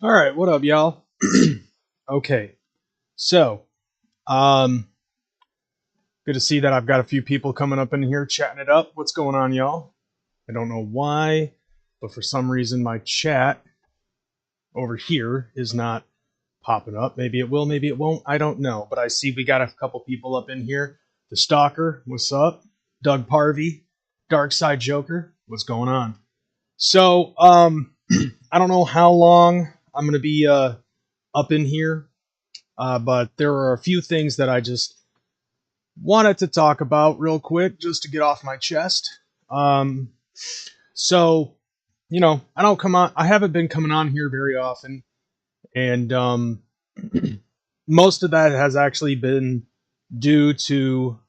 All right, what up, y'all? Okay, so um, good to see that I've got a few people coming up in here chatting it up. What's going on, y'all? I don't know why, but for some reason my chat over here is not popping up. Maybe it will, maybe it won't. I don't know, but I see we got a couple people up in here. The Stalker, what's up? Doug Parvey, Dark Side Joker, what's going on? So, I don't know how long I'm gonna be up in here. But there are a few things that I just wanted to talk about real quick, just to get off my chest. Um, so, I don't come on. I haven't been coming on here very often, and most of that has actually been due to,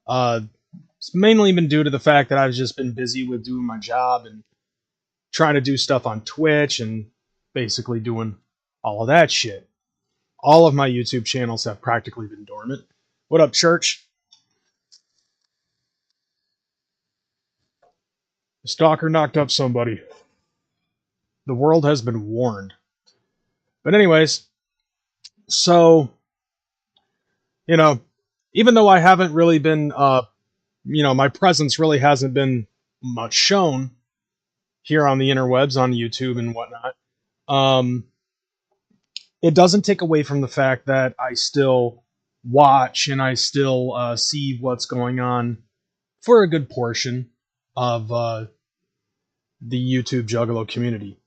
it's mainly been due to the fact that I've just been busy with doing my job and trying to do stuff on Twitch and basically doing all of that shit. All of my YouTube channels have practically been dormant. What up, Church? The Stalker knocked up somebody. The world has been warned. But anyways, so, even though I haven't really been, my presence really hasn't been much shown here on the interwebs, on YouTube and whatnot, it doesn't take away from the fact that I still watch and I still see what's going on for a good portion of the YouTube Juggalo community.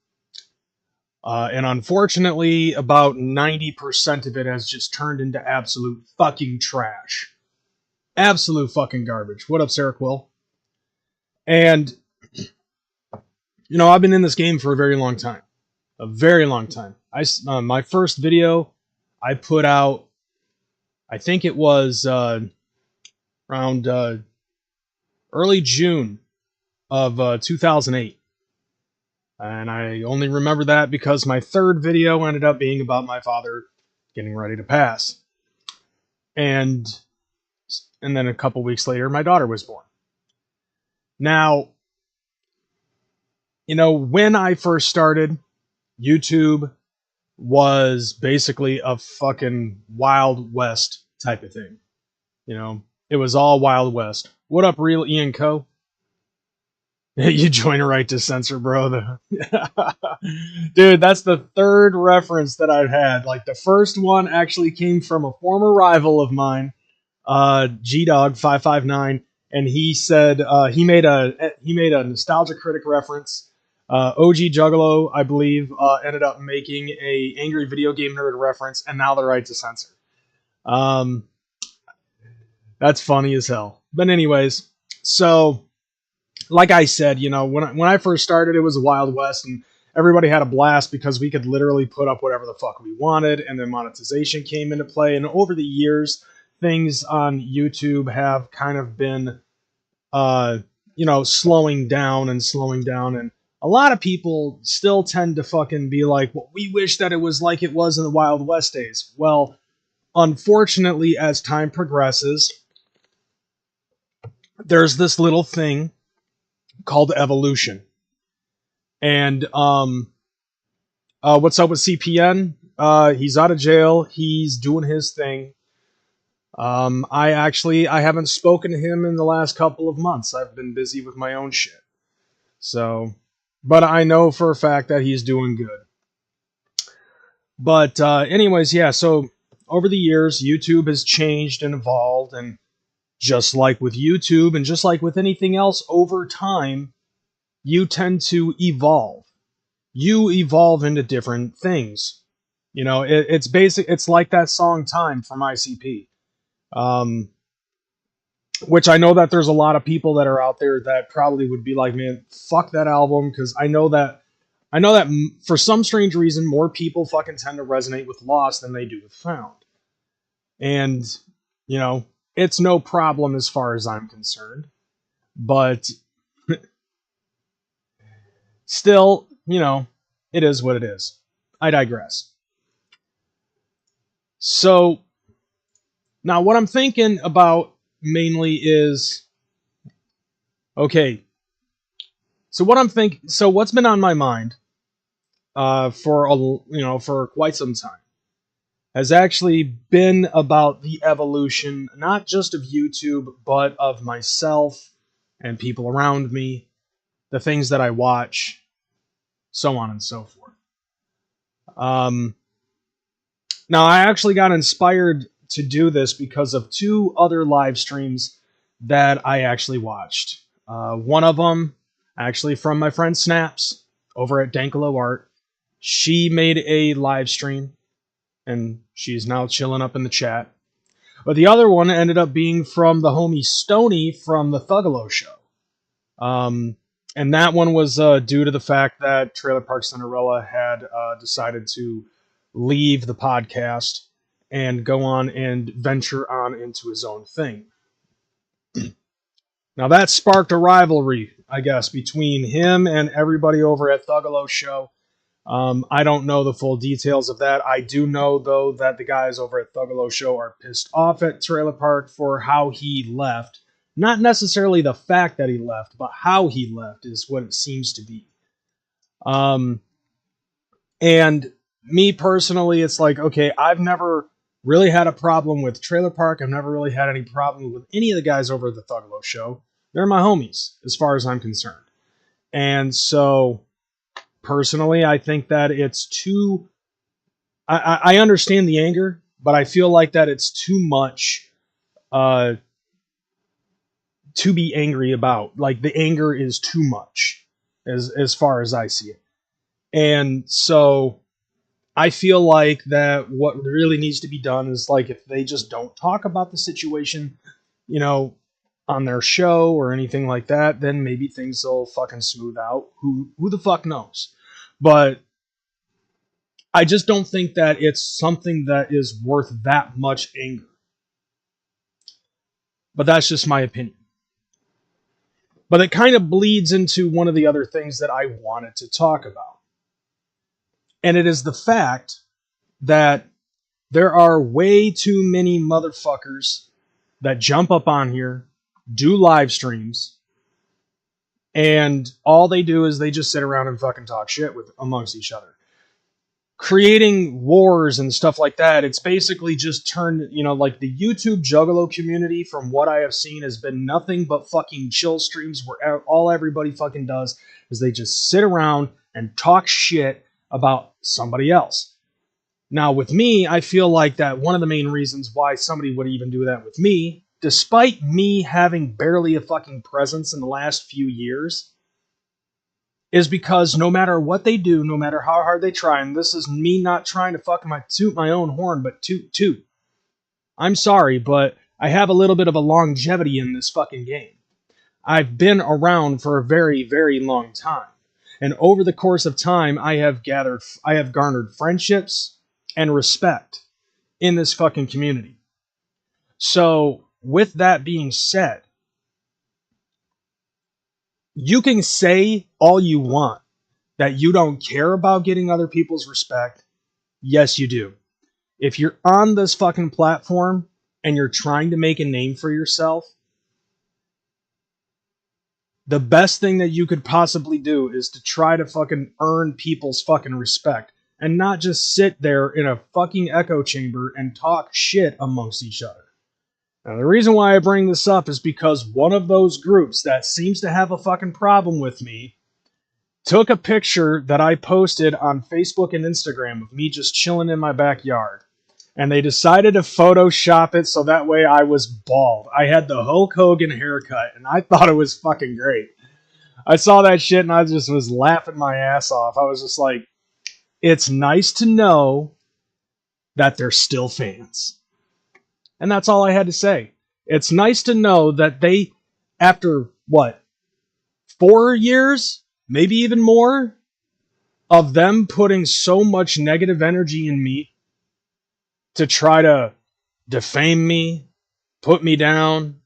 And unfortunately, about 90% of it has just turned into absolute fucking trash. Absolute fucking garbage. What up, Sarah Quill? And, I've been in this game for a very long time. A very long time. My first video I put out, I think it was around early June of 2008. And I only remember that because my third video ended up being about my father getting ready to pass. And then a couple weeks later, my daughter was born. Now, when I first started, YouTube was basically a fucking Wild West type of thing. It was all Wild West. What up, Real Ian Co? You join a right to censor, bro. Dude, that's the third reference that I've had. Like, the first one actually came from a former rival of mine, GDog559, and he said he made a Nostalgia Critic reference. OG Juggalo, I believe, ended up making a Angry Video Game Nerd reference, and now the right to censor. That's funny as hell. But anyways, so like I said, when I first started, it was a Wild West, and everybody had a blast because we could literally put up whatever the fuck we wanted, and then monetization came into play. And over the years, things on YouTube have kind of been, slowing down, and a lot of people still tend to fucking be like, well, we wish that it was like it was in the Wild West days. Well, unfortunately, as time progresses, there's this little thing called evolution. And what's up with CPN? He's out of jail. He's doing his thing. I haven't spoken to him in the last couple of months. I've been busy with my own shit. So, but I know for a fact that he's doing good. But anyways, yeah, so over the years, YouTube has changed and evolved, and just like with YouTube and just like with anything else, over time, you tend to evolve. You evolve into different things. It's basic. It's like that song "Time" from ICP, which I know that there's a lot of people that are out there that probably would be like, "Man, fuck that album," because I know that for some strange reason, more people fucking tend to resonate with Lost than they do with Found, and it's no problem as far as I'm concerned, but still, it is what it is. I digress. So, now what I'm thinking about mainly is, okay, so what's been on my mind for quite some time has actually been about the evolution, not just of YouTube, but of myself and people around me, the things that I watch, so on and so forth. Now, I actually got inspired to do this because of two other live streams that I actually watched. One of them, actually from my friend Snaps over at Dankalo Art. She made a live stream, and she's now chilling up in the chat. But the other one ended up being from the homie Stony from the Thuggalo Show. And that one was due to the fact that Trailer Park Cinderella had decided to leave the podcast and go on and venture on into his own thing. Now that sparked a rivalry, I guess, between him and everybody over at Thuggalo Show. I don't know the full details of that. I do know, though, that the guys over at Thuggalo Show are pissed off at Trailer Park for how he left. Not necessarily the fact that he left, but how he left is what it seems to be. And me personally, it's like, okay, I've never really had a problem with Trailer Park. I've never really had any problem with any of the guys over at the Thuggalo Show. They're my homies, as far as I'm concerned. And so, personally, I think that it's too... I understand the anger, but I feel like that it's too much to be angry about. Like, the anger is too much, as far as I see it. And so I feel like that what really needs to be done is, like, if they just don't talk about the situation, on their show or anything like that, then maybe things will fucking smooth out. Who the fuck knows? But I just don't think that it's something that is worth that much anger. But that's just my opinion. But it kind of bleeds into one of the other things that I wanted to talk about. And it is the fact that there are way too many motherfuckers that jump up on here, do live streams, and all they do is they just sit around and fucking talk shit amongst each other. Creating wars and stuff like that, it's basically just turned, like the YouTube Juggalo community, from what I have seen, has been nothing but fucking chill streams where all everybody fucking does is they just sit around and talk shit about somebody else. Now, with me, I feel like that one of the main reasons why somebody would even do that with me, despite me having barely a fucking presence in the last few years, is because no matter what they do, no matter how hard they try, and this is me not trying to fucking toot my own horn, but toot. I'm sorry, but I have a little bit of a longevity in this fucking game. I've been around for a very, very long time. And over the course of time, I have garnered friendships and respect in this fucking community. So, with that being said, you can say all you want that you don't care about getting other people's respect. Yes, you do. If you're on this fucking platform and you're trying to make a name for yourself, the best thing that you could possibly do is to try to fucking earn people's fucking respect and not just sit there in a fucking echo chamber and talk shit amongst each other. Now, the reason why I bring this up is because one of those groups that seems to have a fucking problem with me took a picture that I posted on Facebook and Instagram of me just chilling in my backyard. And they decided to Photoshop it so that way I was bald. I had the Hulk Hogan haircut, and I thought it was fucking great. I saw that shit, and I just was laughing my ass off. I was just like, it's nice to know that they're still fans. And that's all I had to say. It's nice to know that they, after, 4 years? Maybe even more? Of them putting so much negative energy in me to try to defame me, put me down,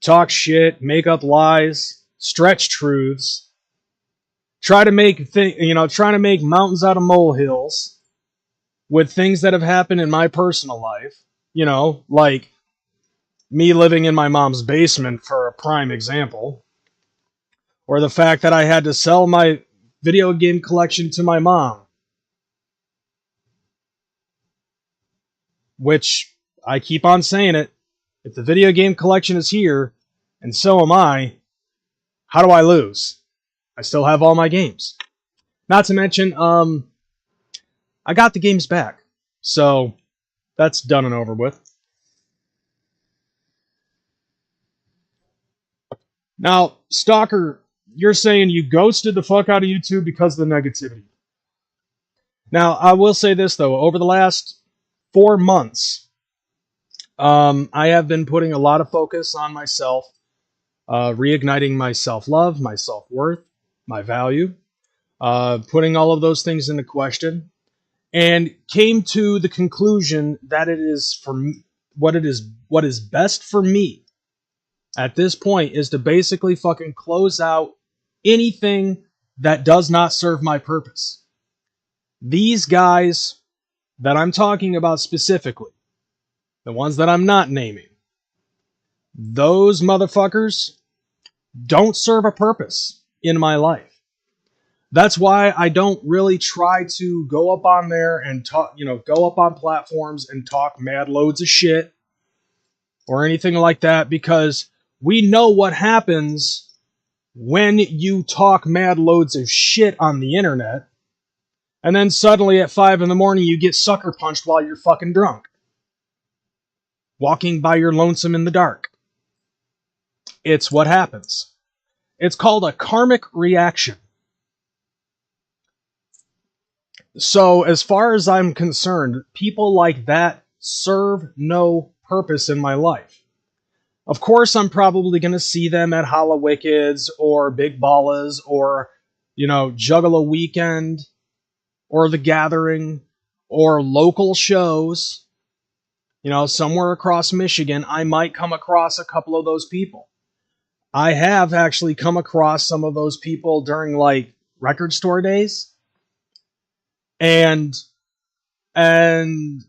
talk shit, make up lies, stretch truths, trying to make mountains out of molehills with things that have happened in my personal life. Like me living in my mom's basement, for a prime example. Or the fact that I had to sell my video game collection to my mom which I keep on saying it. If the video game collection is here, and so am I, how do I lose? I still have all my games. Not to mention, I got the games back. So, that's done and over with. Now, Stalker, you're saying you ghosted the fuck out of YouTube because of the negativity. Now, I will say this, though. Over the last 4 months, I have been putting a lot of focus on myself, reigniting my self-love, my self-worth, my value, putting all of those things into question, and came to the conclusion that it is for me, what is best for me at this point is to basically fucking close out anything that does not serve my purpose. These guys that I'm talking about specifically, the ones that I'm not naming, those motherfuckers don't serve a purpose in my life. That's why I don't really try to go up on there and talk, go up on platforms and talk mad loads of shit or anything like that, because we know what happens when you talk mad loads of shit on the internet, and then suddenly at 5 in the morning you get sucker punched while you're fucking drunk, walking by your lonesome in the dark. It's what happens. It's called a karmic reaction. So, as far as I'm concerned, people like that serve no purpose in my life. Of course, I'm probably going to see them at Hallowickeds or Big Ballas or, Juggalo Weekend or The Gathering or local shows. Somewhere across Michigan, I might come across a couple of those people. I have actually come across some of those people during, record store days. And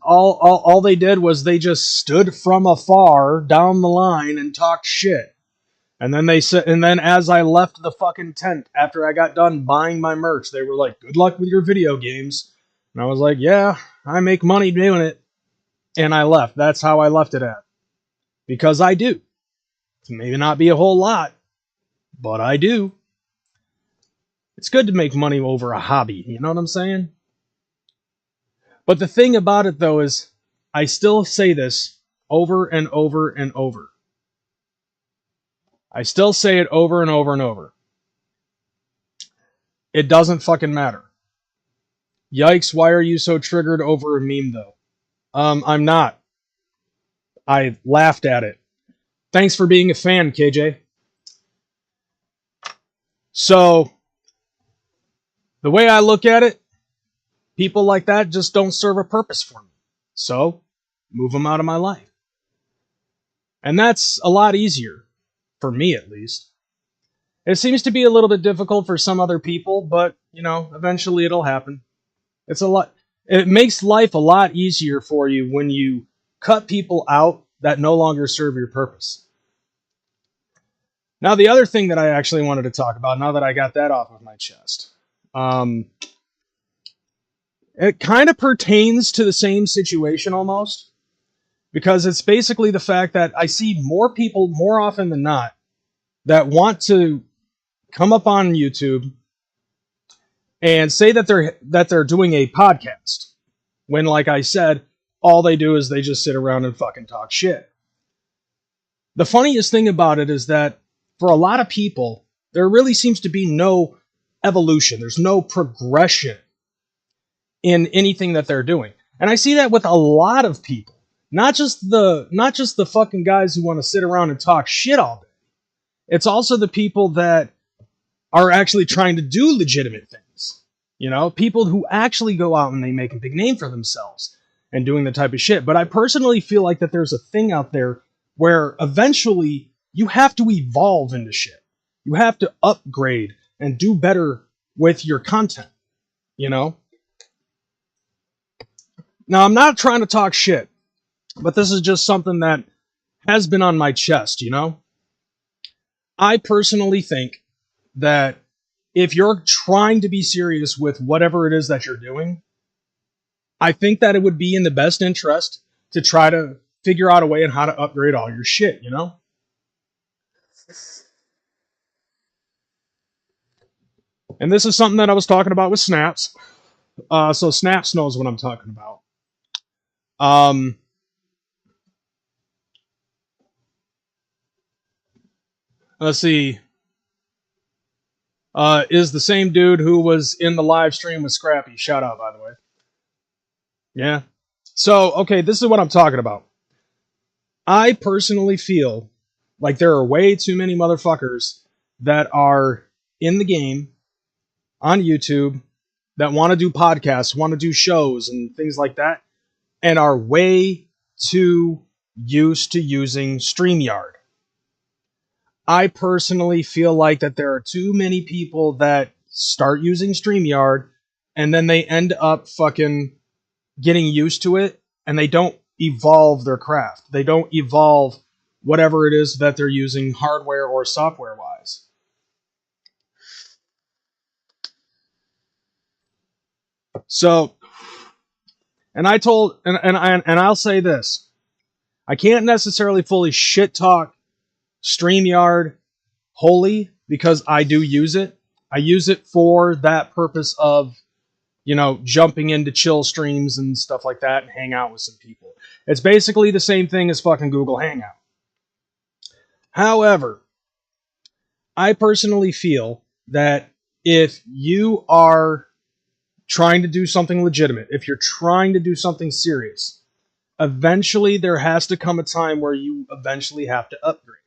all they did was they just stood from afar down the line and talked shit. And then as I left the fucking tent after I got done buying my merch, they were like, "Good luck with your video games." And I was like, "Yeah, I make money doing it." And I left. That's how I left it at. Because I do. It's maybe not be a whole lot, but I do. It's good to make money over a hobby, you know what I'm saying? But the thing about it, though, is I still say this over and over and over. I still say it over and over and over. It doesn't fucking matter. Yikes, why are you so triggered over a meme, though? I'm not. I laughed at it. Thanks for being a fan, KJ. So, the way I look at it, people like that just don't serve a purpose for me. So, move them out of my life. And that's a lot easier, for me at least. It seems to be a little bit difficult for some other people, but, eventually it'll happen. It makes life a lot easier for you when you cut people out that no longer serve your purpose. Now, the other thing that I actually wanted to talk about, now that I got that off of my chest, it kind of pertains to the same situation almost, because it's basically the fact that I see more people more often than not that want to come up on YouTube and say that they're doing a podcast, when, like I said, all they do is they just sit around and fucking talk shit. The funniest thing about it is that for a lot of people, there really seems to be no evolution. There's no progression in anything that they're doing. And I see that with a lot of people. Not just the fucking guys who want to sit around and talk shit all day. It's also the people that are actually trying to do legitimate things. People who actually go out and they make a big name for themselves and doing the type of shit. But I personally feel like that there's a thing out there where eventually you have to evolve into shit. You have to upgrade and do better with your content, Now, I'm not trying to talk shit, but this is just something that has been on my chest, I personally think that if you're trying to be serious with whatever it is that you're doing, I think that it would be in the best interest to try to figure out a way on how to upgrade all your shit, you know? And this is something that I was talking about with Snaps. So Snaps knows what I'm talking about. Let's see. Is the same dude who was in the live stream with Scrappy. Shout out, by the way. Yeah. So, okay, this is what I'm talking about. I personally feel like there are way too many motherfuckers that are in the game on YouTube that want to do podcasts, want to do shows and things like that, and are way too used to using StreamYard. I personally feel like that there are too many people that start using StreamYard and then they end up fucking getting used to it and they don't evolve their craft. They don't evolve whatever it is that they're using hardware or software wise. So, and I'll say this. I can't necessarily fully shit talk StreamYard wholly because I do use it. I use it for that purpose of, you know, jumping into chill streams and stuff like that and hang out with some people. It's basically the same thing as fucking Google Hangout. However, I personally feel that if you are trying to do something legitimate, if you're trying to do something serious, eventually there has to come a time where you eventually have to upgrade.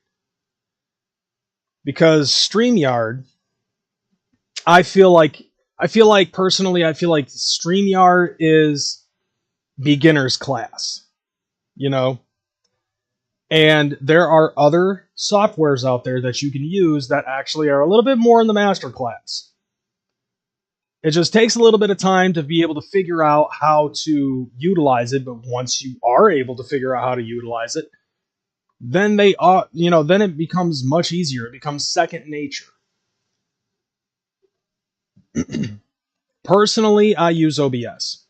Because StreamYard, I feel like StreamYard is beginner's class, you know? And there are other softwares out there that you can use that actually are a little bit more in the master class. It just takes a little bit of time to be able to figure out how to utilize it, but once you are able to figure out how to utilize it, then then it becomes much easier. It becomes second nature. Personally, I use OBS.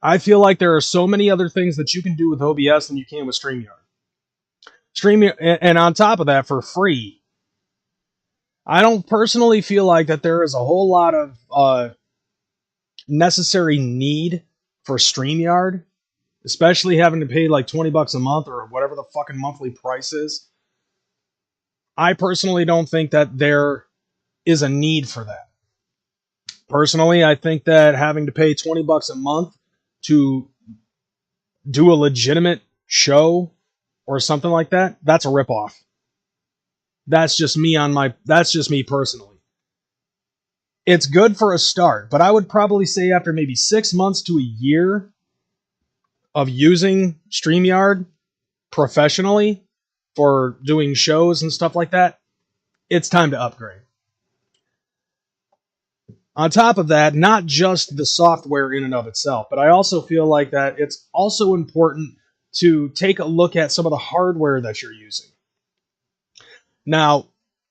I feel like there are so many other things that you can do with OBS than you can with StreamYard. And on top of that, for free. I don't personally feel like that there is a whole lot of necessary need for StreamYard, especially having to pay like $20 a month or whatever the fucking monthly price is. I personally don't think that there is a need for that. Personally, I think that having to pay $20 a month to do a legitimate show or something like that, that's a ripoff. That's just me personally. It's good for a start, but I would probably say after maybe 6 months to a year of using StreamYard professionally for doing shows and stuff like that, it's time to upgrade. On top of that, not just the software in and of itself, but I also feel like that it's also important to take a look at some of the hardware that you're using. Now,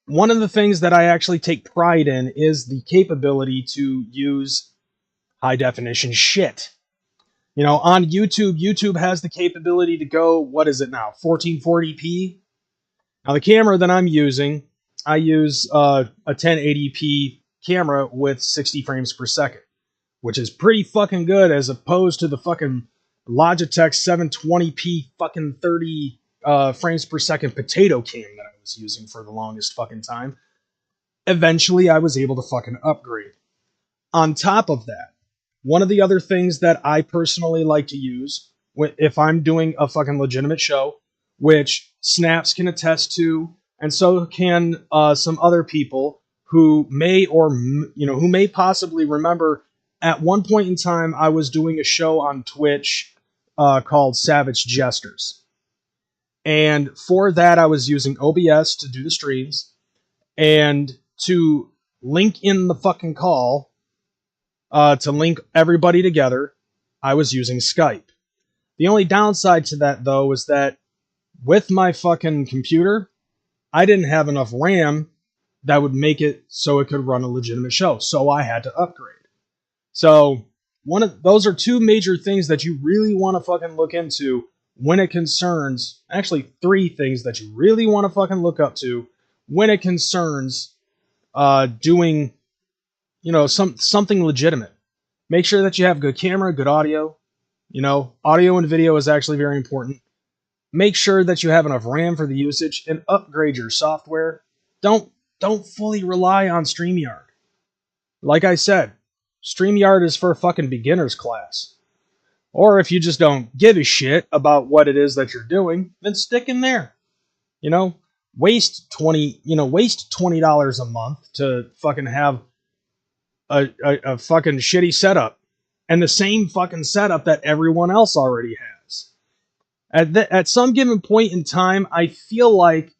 one of the things that I actually take pride in is the capability to use high definition shit. You know, on YouTube has the capability to go, what is it now, 1440p? Now, the camera that I'm using, I use a 1080p camera with 60 frames per second, which is pretty fucking good as opposed to the fucking Logitech 720p fucking 30 frames per second potato cam that I was using for the longest fucking time. Eventually, I was able to fucking upgrade. On top of that, one of the other things that I personally like to use if I'm doing a fucking legitimate show, which Snaps can attest to, and so can some other people who may possibly remember at one point in time I was doing a show on Twitch called Savage Jesters. And for that, I was using OBS to do the streams, and to link in the fucking call, to link everybody together, I was using Skype. The only downside to that, though, was that with my fucking computer, I didn't have enough RAM that would make it so it could run a legitimate show, so I had to upgrade. So those are two major things that you really want to fucking look into when it concerns, actually three things that you really want to fucking look up to when it concerns doing, something legitimate. Make sure that you have good camera, good audio. Audio and video is actually very important. Make sure that you have enough RAM for the usage and upgrade your software. Don't fully rely on StreamYard. Like I said, StreamYard is for fucking beginners class. Or if you just don't give a shit about what it is that you're doing, then stick in there. Waste $20 a month to fucking have a fucking shitty setup and the same fucking setup that everyone else already has. At some given point in time, I feel like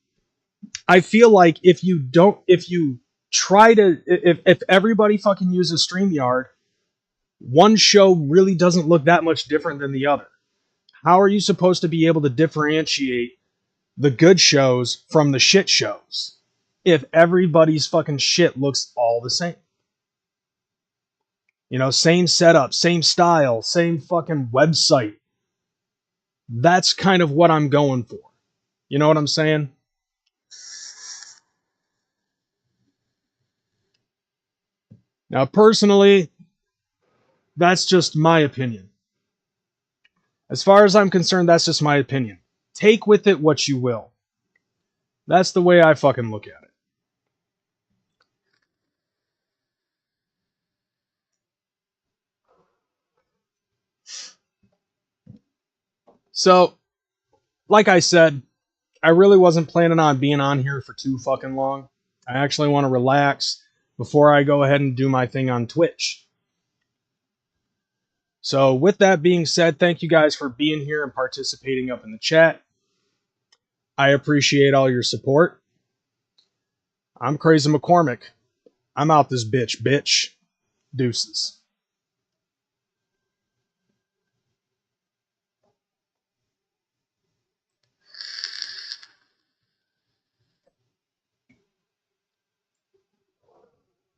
if everybody fucking uses StreamYard, one show really doesn't look that much different than the other. How are you supposed to be able to differentiate the good shows from the shit shows if everybody's fucking shit looks all the same? Same setup, same style, same fucking website. That's kind of what I'm going for. You know what I'm saying? Now, personally, that's just my opinion. As far as I'm concerned, that's just my opinion. Take with it what you will. That's the way I fucking look at it. So, like I said, I really wasn't planning on being on here for too fucking long. I actually want to relax before I go ahead and do my thing on Twitch. So with that being said, thank you guys for being here and participating up in the chat. I appreciate all your support. I'm Crazy McCormick. I'm out this bitch. Deuces.